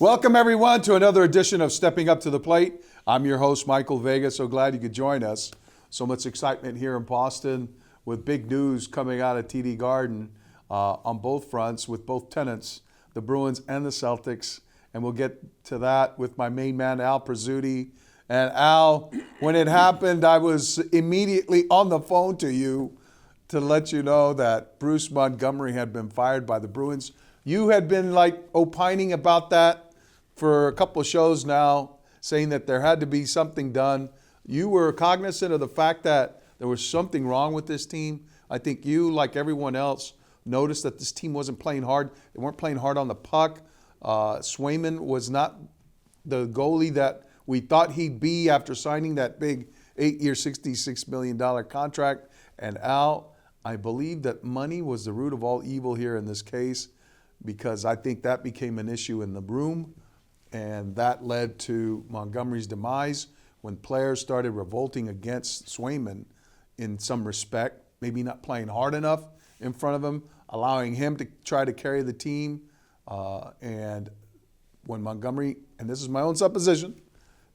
Welcome, everyone, to another edition of Stepping Up to the Plate. I'm your host, Michael Vega. So glad you could join us. So much excitement here in Boston with big news coming out of TD Garden on both fronts with both tenants, the Bruins and the Celtics. And we'll get to that with my main man, Al Prizzuti. And Al, when it happened, I was immediately on the phone to you to let you know that Bruce Montgomery had been fired by the Bruins. You had been opining about that for a couple of shows now, saying that there had to be something done. You were cognizant of the fact that there was something wrong with this team. I think you, like everyone else, noticed that this team wasn't playing hard. They weren't playing hard on the puck. Swayman was not the goalie that we thought he'd be after signing that big 8-year, $66 million contract. And Al, I believe that money was the root of all evil here in this case, because I think that became an issue in the room. And that led to Montgomery's demise when players started revolting against Swayman in some respect, maybe not playing hard enough in front of him, allowing him to try to carry the team. And when Montgomery, and this is my own supposition,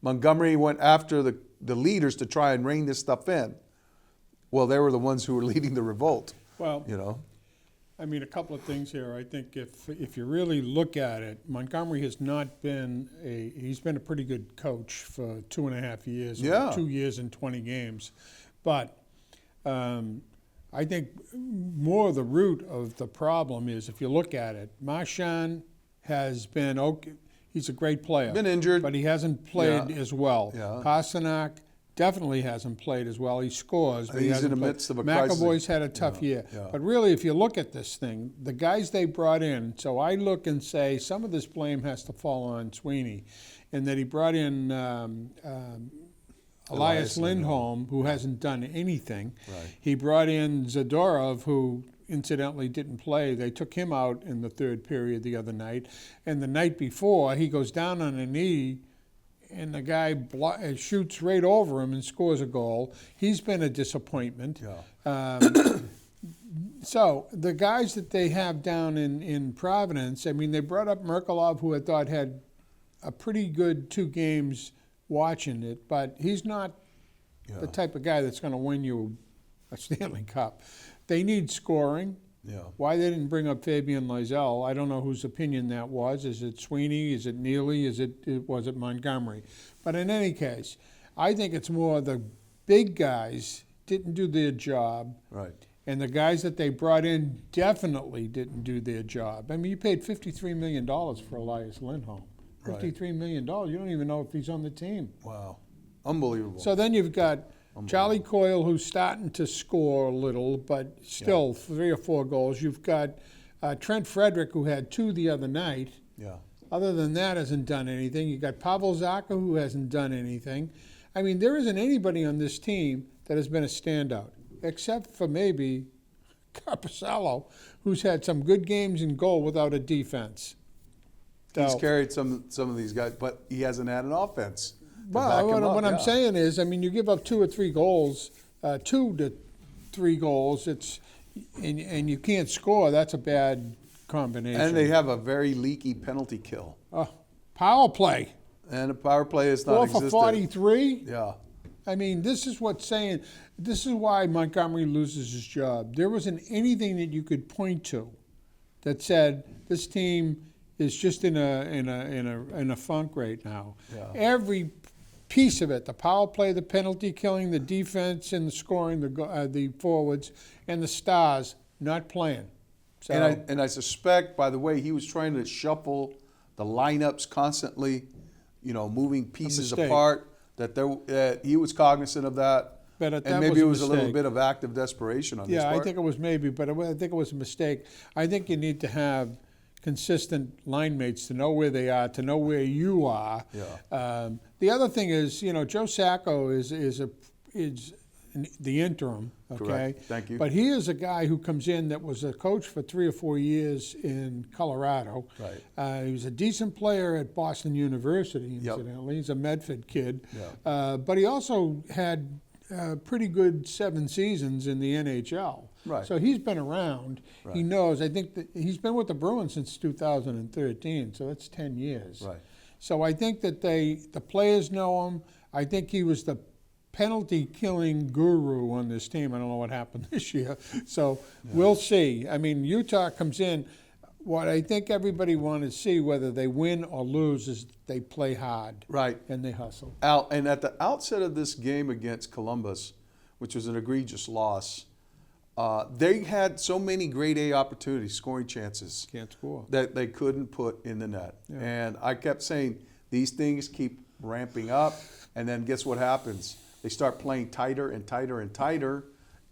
Montgomery went after the leaders to try and rein this stuff in. Well, they were the ones who were leading the revolt. Well, I mean, a couple of things here. I think if you really look at it, Montgomery has not been he's been a pretty good coach for 2.5 years, 2 years and 20 games. But I think more the root of the problem is, if you look at it, Marchand has been okay. He's a great player. Been injured. But he hasn't played as well. Yeah. Pasternak definitely hasn't played as well. He scores, but he's in the midst of a crisis. McAvoy's had a tough year. Yeah. But really, if you look at this thing, the guys they brought in, so I look and say some of this blame has to fall on Sweeney, in that he brought in Elias Lindholm, who hasn't done anything. Right. He brought in Zadorov, who incidentally didn't play. They took him out in the third period the other night. And the night before, he goes down on a knee, and the guy shoots right over him and scores a goal. He's been a disappointment. Yeah. So the guys that they have down in Providence, I mean, they brought up Merkelov, who I thought had a pretty good 2 games watching it, but he's not the type of guy that's going to win you a Stanley Cup. They need scoring. Yeah. Why they didn't bring up Fabian Lysell, I don't know whose opinion that was. Is it Sweeney? Is it Neely? Was it Montgomery? But in any case, I think it's more the big guys didn't do their job. Right. And the guys that they brought in definitely didn't do their job. I mean, you paid $53 million for Elias Lindholm. $53 million. You don't even know if he's on the team. Wow. Unbelievable. So then you've got Charlie Coyle, who's starting to score a little, but still 3 or 4 goals. You've got Trent Frederick, who had 2 the other night. Yeah. Other than that, hasn't done anything. You've got Pavel Zacha, who hasn't done anything. I mean, there isn't anybody on this team that has been a standout, except for maybe Carpusalo, who's had some good games in goal without a defense. He's carried some of these guys, but he hasn't had an offense. Well, what I'm saying is, I mean, you give up 2 or 3 goals, 2 to 3 goals, and you can't score. That's a bad combination. And they have a very leaky penalty kill. Power play. And a power play is 4 not existent. for 43. Yeah. I mean, this is why Montgomery loses his job. There wasn't anything that you could point to that said this team is just in a funk right now. Yeah. Every piece of it, the power play, the penalty killing, the defense, and the scoring, the forwards, and the stars not playing. So, and I suspect, by the way, he was trying to shuffle the lineups constantly, moving pieces apart, that he was cognizant of that. But and maybe it was a little bit of active desperation on his part. Yeah, I think it was maybe, but I think it was a mistake. I think you need to have consistent line mates to know where they are, to know where you are. Yeah. The other thing is, Joe Sacco is the interim. Okay. Correct. Thank you. But he is a guy who comes in that was a coach for 3 or 4 years in Colorado. Right. He was a decent player at Boston University, incidentally. He's a Medford kid. Yeah. But he also had pretty good 7 seasons in the NHL. Right. So he's been around. Right. He knows. I think that he's been with the Bruins since 2013, so that's 10 years. Right. So I think that the players know him. I think he was the penalty killing guru on this team. I don't know what happened this year. So we'll see. I mean, Utah comes in. What I think everybody wants to see, whether they win or lose, is they play hard. Right. And they hustle. And at the outset of this game against Columbus, which was an egregious loss, they had so many grade A opportunities, scoring chances, Can't score. that they couldn't put in the net. Yeah. And I kept saying, these things keep ramping up, and then guess what happens? They start playing tighter and tighter and tighter,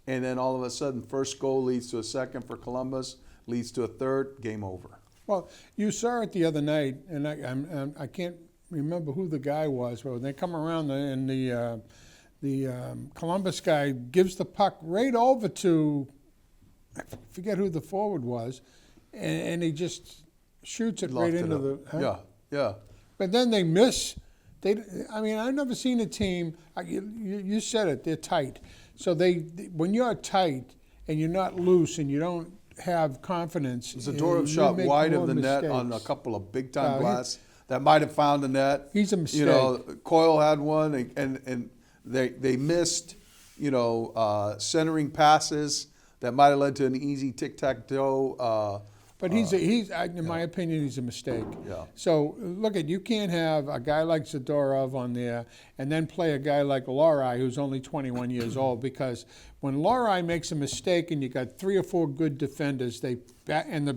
and then all of a sudden, first goal leads to a second for Columbus, leads to a third, game over. Well, you saw it the other night, and I can't remember who the guy was, but when they come around and the Columbus guy gives the puck right over to, I forget who the forward was, and he just shoots it right into the. Huh? Yeah. But then they miss. I've never seen a team. You said it. They're tight. So when you're tight and you're not loose and you don't have confidence. Zadorov shot wide of the net on a couple of big-time blasts that might have found the net. He's a mistake. You know, Coyle had one, and they missed, centering passes that might have led to an easy tic-tac-toe. But in my opinion, he's a mistake. Yeah. So you can't have a guy like Zadorov on there and then play a guy like Lorai, who's only 21 years old, because when Lorai makes a mistake and you got 3 or 4 good defenders, and the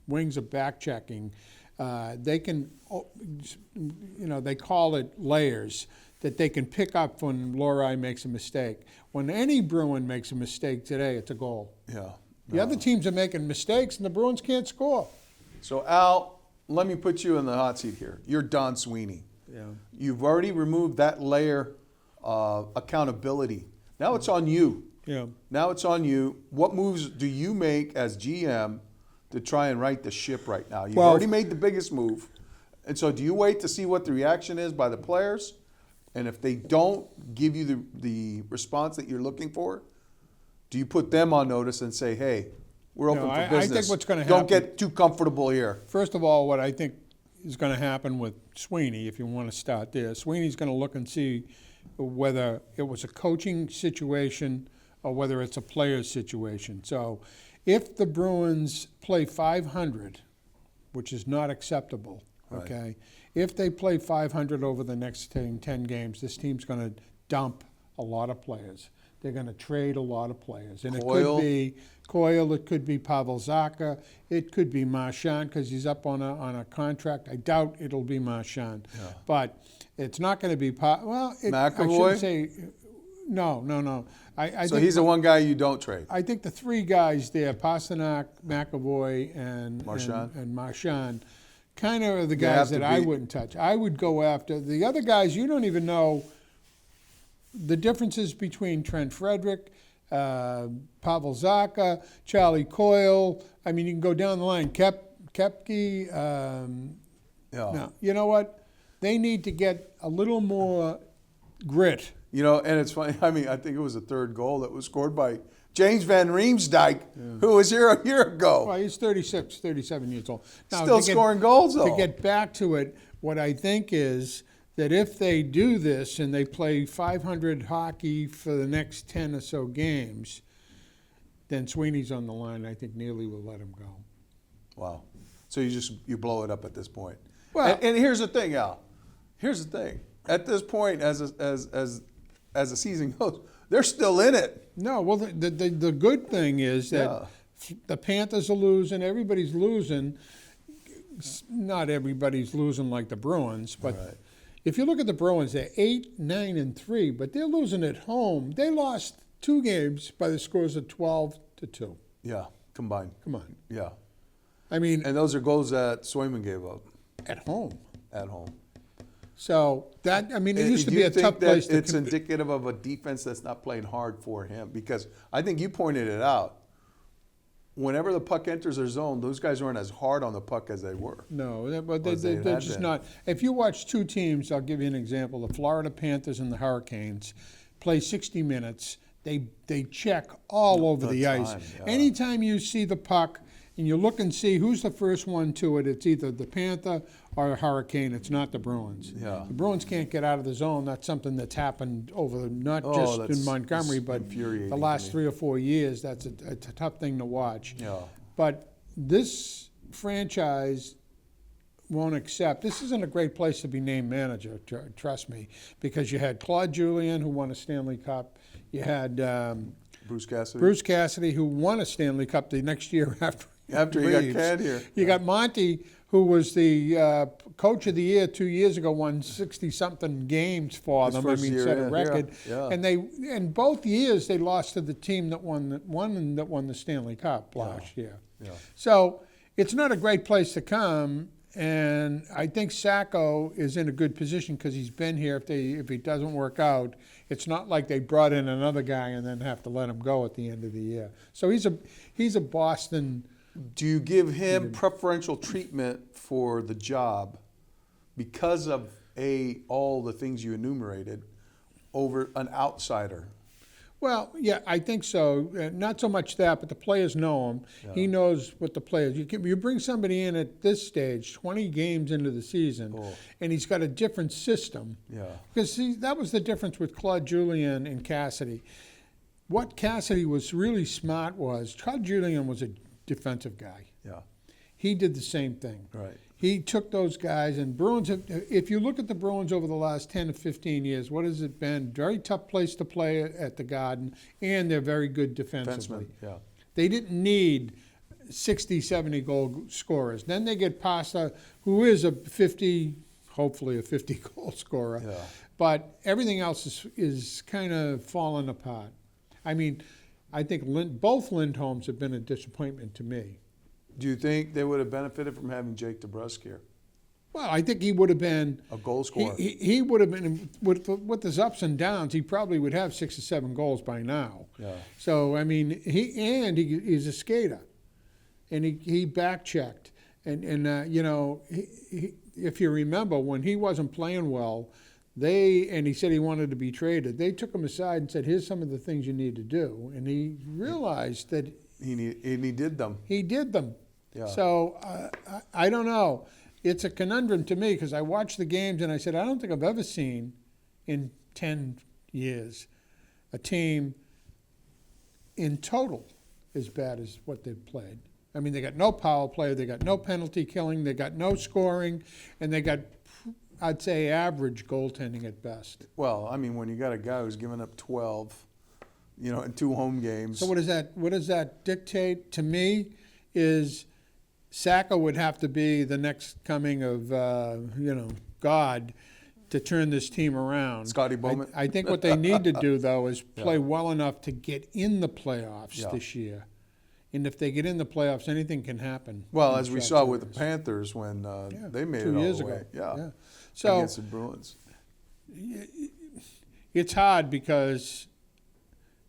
wings are back checking, they can, they call it layers, that they can pick up when Lorai makes a mistake. When any Bruin makes a mistake today, it's a goal. Yeah. The other teams are making mistakes, and the Bruins can't score. So, Al, let me put you in the hot seat here. You're Don Sweeney. Yeah. You've already removed that layer of accountability. Now it's on you. Yeah. Now it's on you. What moves do you make as GM to try and right the ship right now? You've already made the biggest move. And so do you wait to see what the reaction is by the players? And if they don't give you the response that you're looking for, do you put them on notice and say, hey, we're open for business? I think what's going to happen. Don't get too comfortable here. First of all, what I think is going to happen with Sweeney, if you want to start there, Sweeney's going to look and see whether it was a coaching situation or whether it's a player's situation. So if the Bruins play 500, which is not acceptable, okay, if they play 500 over the next 10 games, this team's going to dump a lot of players. They're going to trade a lot of players. And Coyle. It could be Coyle, it could be Pavel Zacha, it could be Marchand because he's up on a contract. I doubt it'll be Marchand. Yeah. But it's not going to be McAvoy? I shouldn't say no. I So think he's the one guy you don't trade. I think the 3 guys there, Pasternak, McAvoy, and Marchand, kind of are the guys that I wouldn't touch. I would go after the other guys. You don't even know the differences between Trent Frederick, Pavel Zacha, Charlie Coyle. I mean, you can go down the line. Kepke. No, you know what? They need to get a little more grit. And it's funny. I mean, I think it was the 3rd goal that was scored by James Van Riemsdyk, who was here a year ago. Well, he's 37 years old. Now, still scoring goals, though. To get back to it, what I think is that if they do this and they play 500 hockey for the next 10 or so games, then Sweeney's on the line. I think Neely will let him go. Wow. So you blow it up at this point. Well, and here's the thing, Al. Here's the thing. At this point, as the season goes, they're still in it. No, well, the good thing is that the Panthers are losing. Everybody's losing. Not everybody's losing like the Bruins, but if you look at the Bruins, they're 8, 9, and 3, but they're losing at home. They lost 2 games by the scores of 12-2. Yeah, combined. Come on. Yeah. I mean, and those are goals that Swayman gave up. At home. At home. So it used to be a tough place to. It's indicative of a defense that's not playing hard for him, because I think you pointed it out. Whenever the puck enters their zone, those guys aren't as hard on the puck as they were. No, but they're just not. If you watch 2 teams, I'll give you an example. The Florida Panthers and the Hurricanes play 60 minutes. they check all over the ice. time, yeah. Anytime you see the puck and you look and see who's the first one to it, it's either the Panther or the Hurricane. It's not the Bruins. Yeah. The Bruins can't get out of the zone. That's something that's happened over not just in Montgomery, but infuriating the to last me. 3 or 4 years. That's a tough thing to watch. Yeah. But this franchise won't accept. This isn't a great place to be named manager, trust me, because you had Claude Julien, who won a Stanley Cup. You had Bruce Cassidy, who won a Stanley Cup the next year after he got leaves. canned here. You got Monty, who was the coach of the year 2 years ago, won 60-something games for His them. first I mean, year set a in, record. yeah. And both years they lost to the team that won the Stanley Cup last year. Yeah. So it's not a great place to come. And I think Sacco is in a good position because he's been here. If he doesn't work out, it's not like they brought in another guy and then have to let him go at the end of the year. So he's a Boston. Do you give him preferential treatment for the job because of all the things you enumerated over an outsider? Well, yeah, I think so. Not so much that, but the players know him. Yeah. He knows what the players. You bring somebody in at this stage, 20 games into the season, and he's got a different system. Yeah. Because that was the difference with Claude Julien and Cassidy. What Cassidy was really smart was Claude Julien was a defensive guy. Yeah. He did the same thing. Right. He took those guys, and Bruins, if you look at the Bruins over the last 10 to 15 years, what has it been? Very tough place to play at the Garden, and they're very good defensively. Defenseman, yeah. They didn't need 60, 70 goal scorers. Then they get Pasta, who is hopefully a 50 goal scorer. Yeah. But everything else is kind of falling apart. I mean, I think both Lindholms have been a disappointment to me. Do you think they would have benefited from having Jake DeBrusk here? Well, I think he would have been A goal scorer. He would have been with his ups and downs. He probably would have 6 or 7 goals by now. Yeah. So I mean, he's a skater, and he back checked, and if you remember when he wasn't playing well, he said he wanted to be traded. They took him aside and said, "Here's some of the things you need to do," and he realized that He did them. he did them. Yeah. So I don't know. It's a conundrum to me because I watched the games and I said, I don't think I've ever seen in 10 years a team in total as bad as what they've played. I mean, they got no power play, they got no penalty killing, they got no scoring, and they got, I'd say, average goaltending at best. Well, I mean, when you got a guy who's given up 12, in 2 home games. So what does that dictate to me is Sacco would have to be the next coming of, God to turn this team around. Scotty Bowman? I think what they need to do, though, is play well enough to get in the playoffs this year. And if they get in the playoffs, anything can happen. Well, as we saw with the Panthers when they made 2 it all years the way. ago. Yeah. So against the Bruins. it's hard because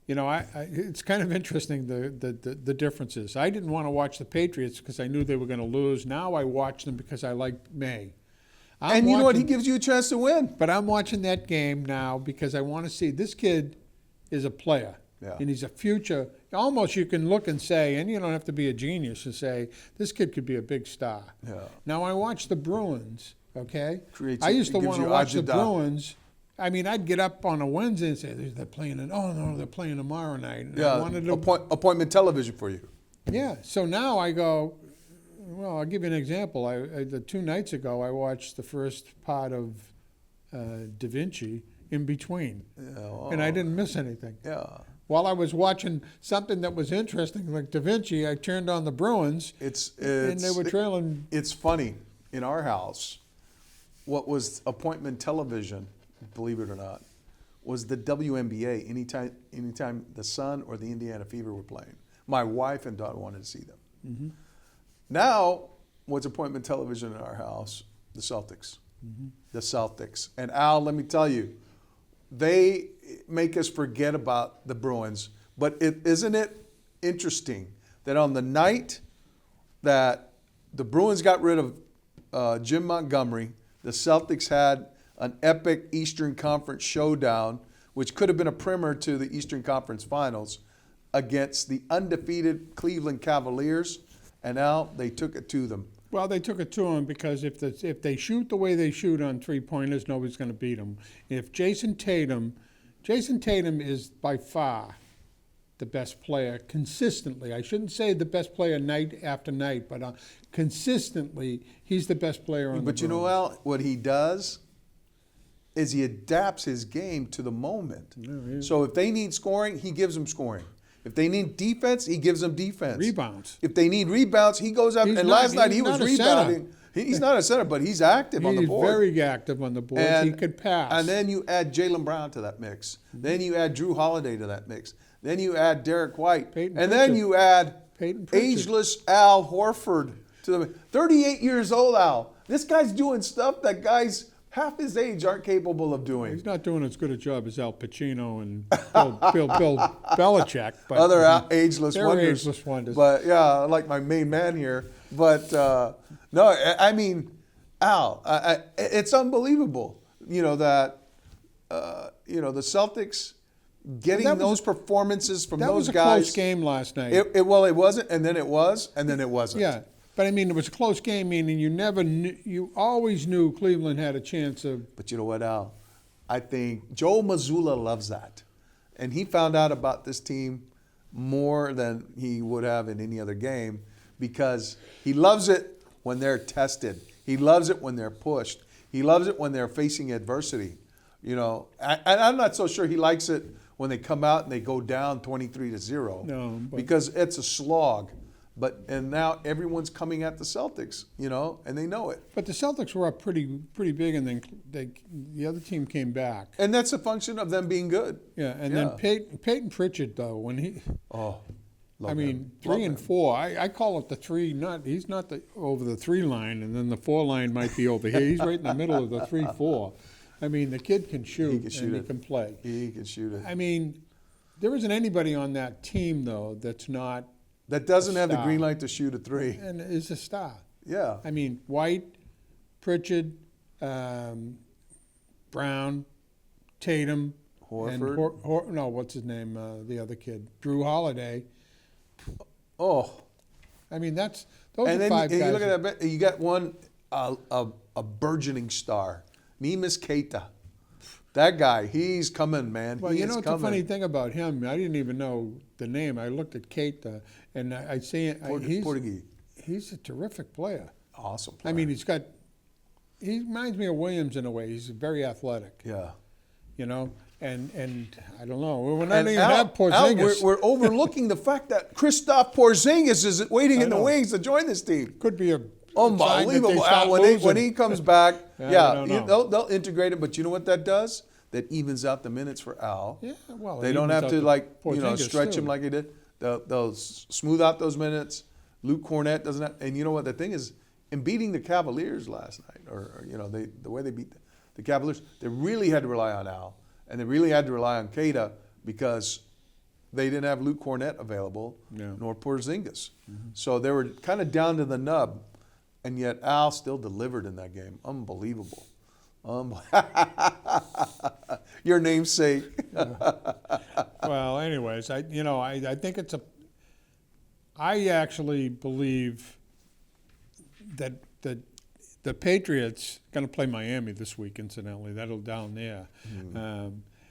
it's kind of interesting the differences. I didn't want to watch the Patriots because I knew they were going to lose. Now I watch them because I like May. And you know what? He gives you a chance to win. But I'm watching that game now because I want to see this kid is a player. Yeah. And he's a future. Almost you can look and say, and you don't have to be a genius to say, this kid could be a big star. Yeah. Now I watch the Bruins, okay? Creates I used to it gives want to you watch the agita. Bruins. I mean, I'd get up on a Wednesday and say, they're playing they're playing tomorrow night. And I wanted to, appointment television for you. yeah. So now I go, well, I'll give you an example. 2 nights ago, I watched the first part of Da Vinci in between. Yeah, And I didn't miss anything. Yeah. While I was watching something that was interesting, like Da Vinci, I turned on the Bruins, and they were trailing. It's funny. In our house, what was appointment television, believe it or not, was the WNBA. Anytime the Sun or the Indiana Fever were playing, my wife and daughter wanted to see them. Mm-hmm. Now, what's appointment television in our house? The Celtics. Mm-hmm. The Celtics. And Al, let me tell you, they make us forget about the Bruins. But isn't it interesting that on the night that the Bruins got rid of Jim Montgomery, the Celtics had an epic Eastern Conference showdown which could have been a primer to the Eastern Conference Finals against the undefeated Cleveland Cavaliers, and now they took it to them. Well, they took it to them because if they shoot the way they shoot on three-pointers, nobody's going to beat them. If Jason Tatum is by far the best player consistently. I shouldn't say the best player night after night, but consistently, he's the best player on the But you know, Al, what he does is he adapts his game to the moment. Yeah, so if they need scoring, he gives them scoring. If they need defense, he gives them defense. Rebounds. If they need rebounds, he goes up. And last night he was rebounding. He's not a center, but he's active on the board. He's very active on the board. He could pass. And then you add Jaylen Brown to that mix. Then you add Drew Holiday to that mix. Then you add Derek White. Then you add ageless Al Horford to the 38 years old Al. This guy's doing stuff that guys half his age aren't capable of doing. He's not doing as good a job as Al Pacino and Bill Belichick. But other ageless wonders. Ageless wonders. But yeah, like my main man here. But no, I mean, Al, it's unbelievable. That the Celtics getting those performances from those guys. That was a close game last night. It wasn't, and then it was, and then it wasn't. Yeah. But I mean, it was a close game, meaning you always knew Cleveland had a chance of. But you know what, Al? I think Joe Mazzulla loves that. And he found out about this team more than he would have in any other game because he loves it when they're tested. He loves it when they're pushed. He loves it when they're facing adversity. And I'm not so sure he likes it when they come out and they go down 23-0. No, because it's a slog. And now everyone's coming at the Celtics, and they know it. But the Celtics were up pretty big, and then the other team came back. And that's a function of them being good. Yeah, and then Peyton Pritchard, though, when he, love him. 3 and 4. I call it the 3. He's not over the 3 line, and then the 4 line might be over here. He's right in the middle of the 3-4. I mean, the kid can shoot, he can play. He can shoot it. I mean, there isn't anybody on that team though that doesn't have the green light to shoot a 3. And is a star. Yeah. I mean, White, Pritchard, Brown, Tatum, Horford. no, what's his name? The other kid, Drew Holiday. Oh. I mean, those and are 5 guys. And you look at that. You got one a burgeoning star, Neemias Queta. That guy, he's coming, man. Well, you know what's the funny thing about him? I didn't even know the name. I looked at Keita, and I see Portuguese. He's a terrific player. Awesome player. I mean, he reminds me of Williams in a way. He's very athletic. Yeah. And I don't know. We're not even have Porzingis. We're overlooking the fact that Kristaps Porzingis is waiting in the wings to join this team. Could be a unbelievable. When he comes back, they'll integrate it. But you know what that does? That evens out the minutes for Al. Yeah, well, they don't have to stretch him like he did. They'll smooth out those minutes. Luke Cornett doesn't have, and you know what the thing is, in beating the Cavaliers last night, the way they beat the Cavaliers, they really had to rely on Al, and they really had to rely on Queta because they didn't have Luke Cornett available, nor Porzingis. Mm-hmm. So they were kind of down to the nub, and yet Al still delivered in that game. Unbelievable. Your namesake. Well, anyways, I think I actually believe that the Patriots going to play Miami this week. Incidentally, that'll down there.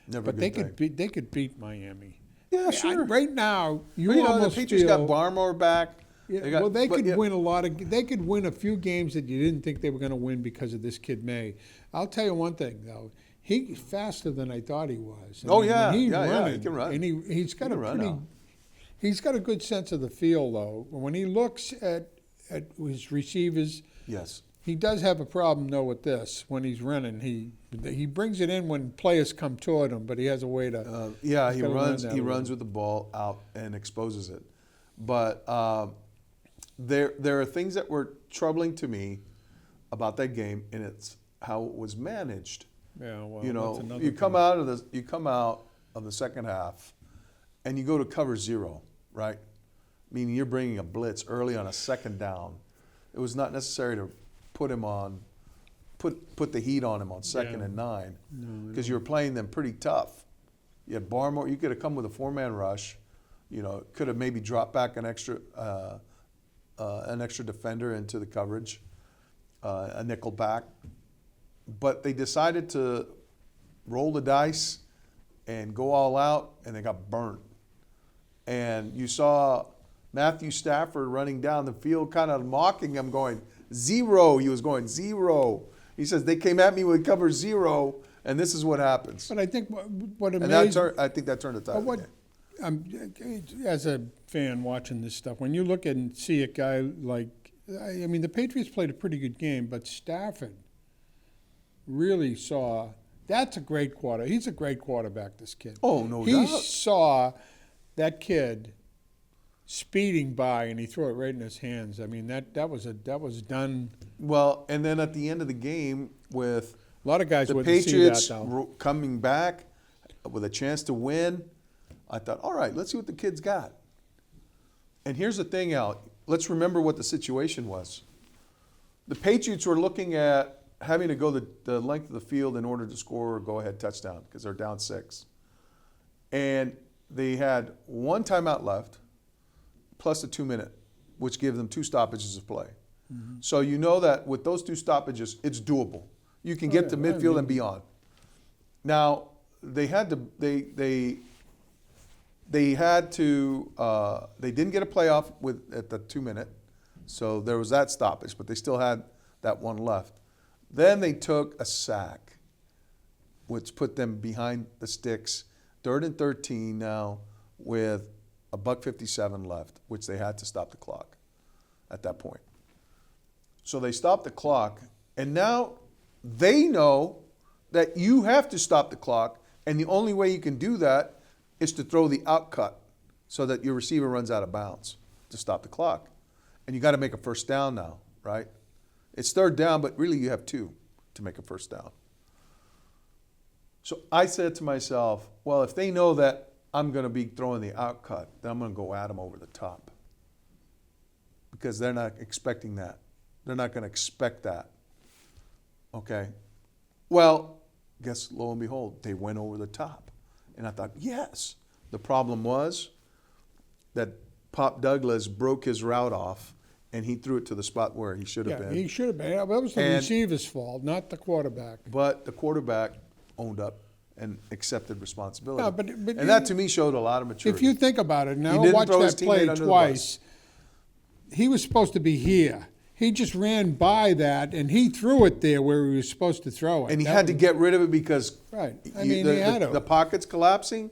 But they could beat Miami. Yeah, sure. Right now, the Patriots got Barmore back. Yeah, they could win They could win a few games that you didn't think they were going to win because of this kid May. I'll tell you one thing though, he's faster than I thought he was. He can run. And he's got a good sense of the field though. When he looks at his receivers, yes, he does have a problem though with this. When he's running, he brings it in when players come toward him, but he has a way to. He runs with the ball out and exposes it, but. There are things that were troubling to me about that game, and it's how it was managed. Yeah, well, you come out of the second half, and you go to cover 0, right? Meaning you're bringing a blitz early on a second down. It was not necessary to put the heat on him on 2nd and 9 because you were playing them pretty tough. You had Barmore. You could have come with a 4-man rush. You know, could have maybe dropped back an extra defender into the coverage, a nickel back. But they decided to roll the dice and go all out, and they got burnt. And you saw Matthew Stafford running down the field, kind of mocking him, going, 0. He was going 0. He says, they came at me with cover 0, and this is what happens. But I think what amazed... And I think that turned the tide. As a fan watching this stuff, when you look and see a guy like... I mean, the Patriots played a pretty good game, but Stafford really saw... That's a great quarter. He's a great quarterback, this kid. Oh, no doubt. He saw that kid speeding by, and he threw it right in his hands. I mean, that was done. Well, and then at the end of the game, with A lot of guys the wouldn't Patriots see that, though. coming back with a chance to win, I thought, all right, let's see what the kid's got. And here's the thing, Al. Let's remember what the situation was. The Patriots were looking at having to go the length of the field in order to score a go-ahead touchdown because they're down 6. And they had 1 timeout left plus a 2-minute, which gave them 2 stoppages of play. Mm-hmm. So you know that with those 2 stoppages, it's doable. You can get to midfield and beyond. Now, they didn't get a playoff at the 2-minute, so there was that stoppage, but they still had that 1 left. Then they took a sack, which put them behind the sticks, 3rd and 13 now with a $1:57 left, which they had to stop the clock at that point. So they stopped the clock, and now they know that you have to stop the clock, and the only way you can do that is to throw the out cut so that your receiver runs out of bounds to stop the clock. And you got to make a first down now, right? It's 3rd down, but really you have 2 to make a first down. So I said to myself, well, if they know that I'm going to be throwing the out cut, then I'm going to go at them over the top. Because they're not expecting that. They're not going to expect that. Okay? Well, guess lo and behold, they went over the top. And I thought, yes. The problem was that Pop Douglas broke his route off, and he threw it to the spot where he should have been. Yeah, he should have been. That was the receiver's fault, not the quarterback. But the quarterback owned up and accepted responsibility. No, but and that, to me, showed a lot of maturity. If you think about it, now He watch didn't throw his that play teammate under the twice. He was supposed to be here. He just ran by that, and he threw it there where he was supposed to throw it. And he had to get rid of it because right. I mean, he had to. The pocket's collapsing,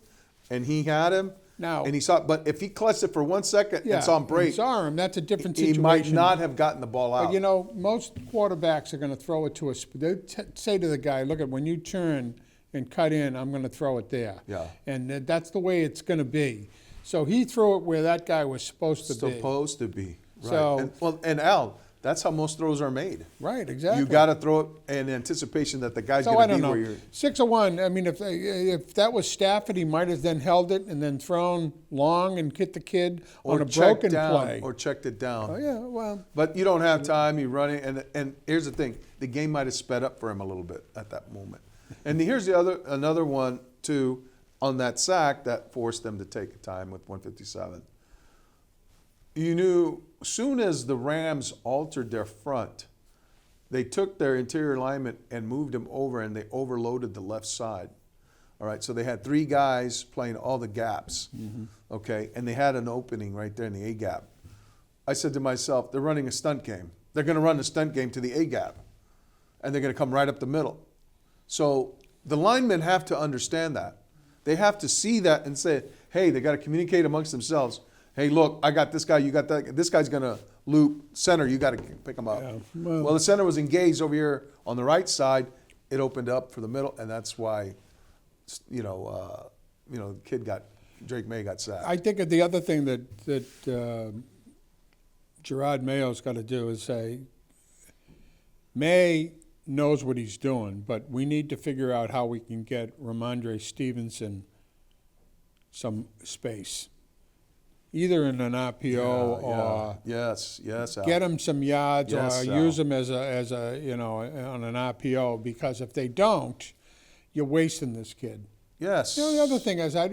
and he had him. Now, and he saw, but if he clutched it for 1 second and saw him break, saw him, that's a different situation. He might not have gotten the ball out. But you know, most quarterbacks are going to throw it to us. They say to the guy, "Look, when you turn and cut in, I'm going to throw it there." Yeah. And that's the way it's going to be. So he threw it where that guy was supposed to be. Supposed to be. Right. So, and Al, that's how most throws are made. Right, exactly. You got to throw it in anticipation that the guy's going to be where you're. 6-1. I mean, if that was Stafford, he might have then held it and then thrown long and hit the kid on a broken play. Or checked it down. Oh yeah, well. But you don't have time. You're running, and here's the thing: the game might have sped up for him a little bit at that moment. And here's another one too on that sack that forced them to take a time with 1:57. You knew as soon as the Rams altered their front, they took their interior lineman and moved him over, and they overloaded the left side. All right, so they had 3 guys playing all the gaps, okay, and they had an opening right there in the A gap. I said to myself, they're running a stunt game. They're going to run a stunt game to the A gap, and they're going to come right up the middle. So the linemen have to understand that. They have to see that and say, hey, they got to communicate amongst themselves. Hey, look, I got this guy, you got that. This guy's going to loop center. You got to pick him up. Yeah, well, the center was engaged over here on the right side. It opened up for the middle, and that's why, the kid Drake May got sacked. I think the other thing that Gerard Mayo's got to do is say, May knows what he's doing, but we need to figure out how we can get Ramondre Stevenson some space. Either in an RPO or yes, Al. Get him some yards or Al. use him as a on an RPO, because if they don't, you're wasting this kid. Yes. You know, the other thing is, I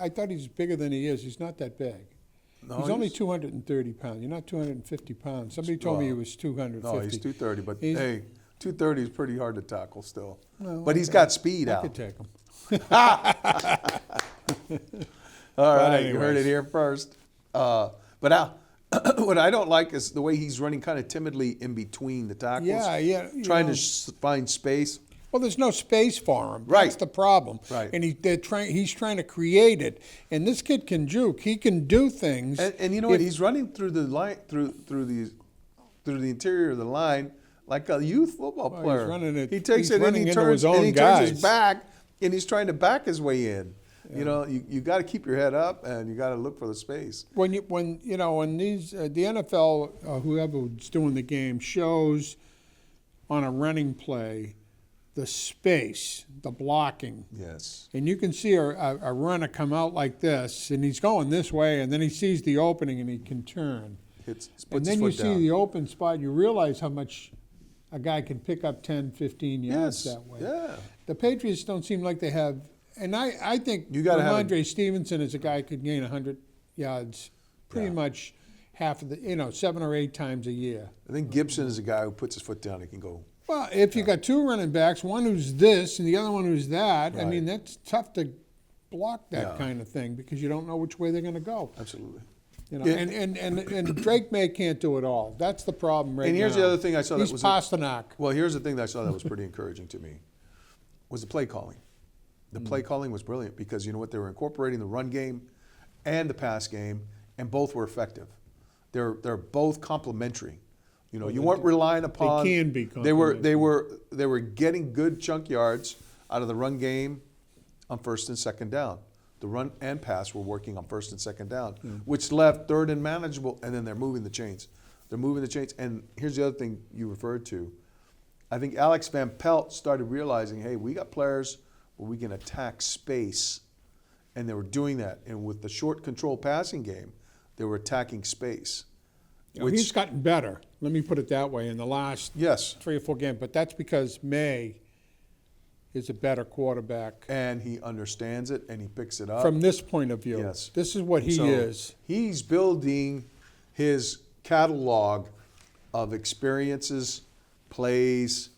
thought he's bigger than he is. He's not that big. No, he's only 230 pounds. You're not 250 pounds. Somebody told me he was 250. No, he's 230, but He's- hey, 230 is pretty hard to tackle still. Well, but he's got speed I out. could take him. All right, you anyways. heard it here first. But what I don't like is the way he's running kind of timidly in between the tackles. Yeah. Trying to find space. Well, there's no space for him. Right. That's the problem. Right. And he's trying to create it. And this kid can juke. He can do things. And you know what? He's running through the line, through the interior of the line like a youth football Well, player. he's running it- he takes he's it and running he into turns his own and he turns his guys. back and he's trying to back his way in. Yeah. You know, you got to keep your head up and you got to look for the space. When these the NFL whoever's doing the game shows on a running play the space, the blocking. Yes. And you can see a runner come out like this, and he's going this way, and then he sees the opening, and he can turn. Puts And then his you foot see down. the open spot, you realize how much a guy can pick up 10, 15 yards Yes. that way. Yeah. The Patriots don't seem like they have, and I think You gotta have a- Ramondre Stevenson is a guy who could gain 100 yards pretty Yeah. much half of the, 7 or 8 times a year. I think Gibson is a guy who puts his foot down. He can go. Well, if you got 2 running backs, one who's this and the other one who's that, I Right. mean, that's tough to block that Yeah. kind of thing because you don't know which way they're going to go. Absolutely. Yeah. Yeah. And Drake May can't do it all. That's the problem right now. And here's the other thing I saw that He's was Pasternak. Well, here's the thing that I saw that was pretty encouraging to me was the play calling. The play calling was brilliant because you know what? They were incorporating the run game and the pass game, and both were effective. They're both complementary. You know, you weren't relying upon. can be They were getting good chunk yards out of the run game on first and second down. The run and pass were working on first and second down, which left third and manageable, and then they're moving the chains. They're moving the chains. And here's the other thing you referred to. I think Alex Van Pelt started realizing, hey, we got players where we can attack space. And they were doing that. And with the short control passing game, they were attacking space. He's gotten better. Let me put it that way in the last Yes. 3 or 4 games. But that's because May is a better quarterback And he understands it and he picks it up. from this point of view. Yes. This is what he So is. He's building his catalog of experiences, plays,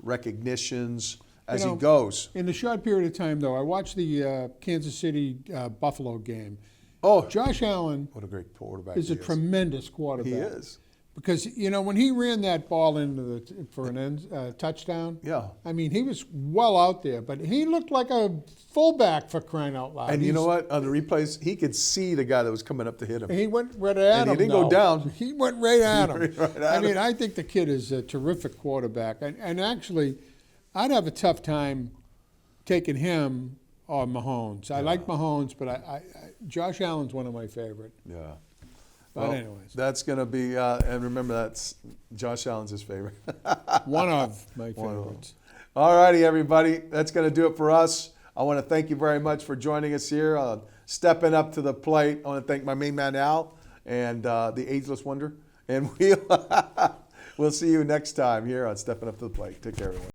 recognitions as he goes. In the short period of time, though, I watched the Kansas City Buffalo game. Oh, Josh Allen what a great quarterback is he a tremendous quarterback. He is. Because, when he ran that ball into for an touchdown, Yeah. I mean, he was well out there, but he looked like a fullback for crying out loud. And you know what? On the replays, he could see the guy that was coming up to hit him. He went right at him. And he didn't go though. down. He went right at him. Right at I mean, him. I think the kid is a terrific quarterback. And actually, I'd have a tough time taking him or Mahomes. I like Mahomes, but Josh Allen's one of my favorite. Yeah. But Well, anyways, that's going to be, and remember that's Josh Allen's his favorite. one of my One of them. favorites. All righty, everybody. That's going to do it for us. I want to thank you very much for joining us here on Stepping Up to the Plate. I want to thank my main man, Al, and the Ageless Wonder. And we'll see you next time here on Stepping Up to the Plate. Take care, everyone.